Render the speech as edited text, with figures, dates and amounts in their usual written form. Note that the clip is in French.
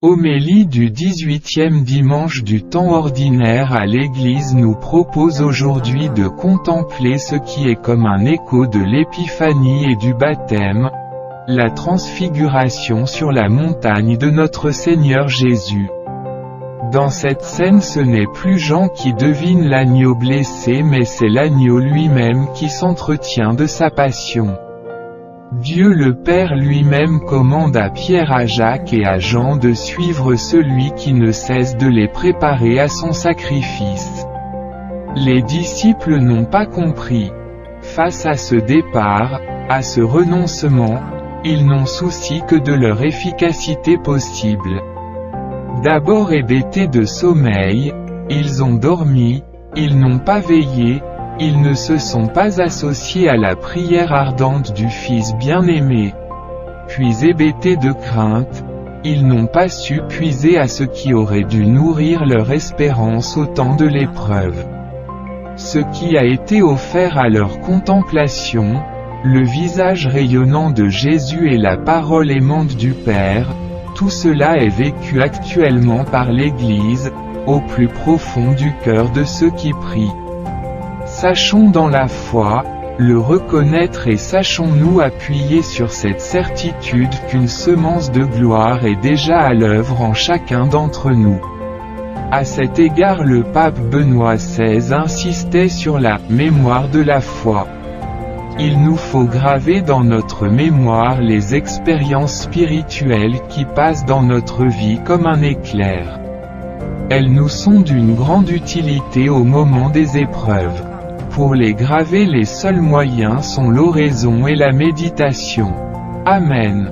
Homélie du 18e dimanche du temps ordinaire à l'Église nous propose aujourd'hui de contempler ce qui est comme un écho de l'Épiphanie et du baptême, la transfiguration sur la montagne de notre Seigneur Jésus. Dans cette scène, ce n'est plus Jean qui devine l'agneau blessé, mais c'est l'agneau lui-même qui s'entretient de sa passion. Dieu le Père lui-même commande à Pierre, à Jacques et à Jean de suivre celui qui ne cesse de les préparer à son sacrifice. Les disciples n'ont pas compris. Face à ce départ, à ce renoncement, ils n'ont souci que de leur efficacité possible. D'abord hébétés de sommeil, ils ont dormi, ils n'ont pas veillé, ils ne se sont pas associés à la prière ardente du Fils bien-aimé. Puis hébétés de crainte, ils n'ont pas su puiser à ce qui aurait dû nourrir leur espérance au temps de l'épreuve. Ce qui a été offert à leur contemplation, le visage rayonnant de Jésus et la parole aimante du Père, tout cela est vécu actuellement par l'Église, au plus profond du cœur de ceux qui prient. Sachons dans la foi, le reconnaître et sachons-nous appuyer sur cette certitude qu'une semence de gloire est déjà à l'œuvre en chacun d'entre nous. À cet égard, le pape Benoît XVI insistait sur la « mémoire de la foi ». Il nous faut graver dans notre mémoire les expériences spirituelles qui passent dans notre vie comme un éclair. Elles nous sont d'une grande utilité au moment des épreuves. Pour les graver, les seuls moyens sont l'oraison et la méditation. Amen.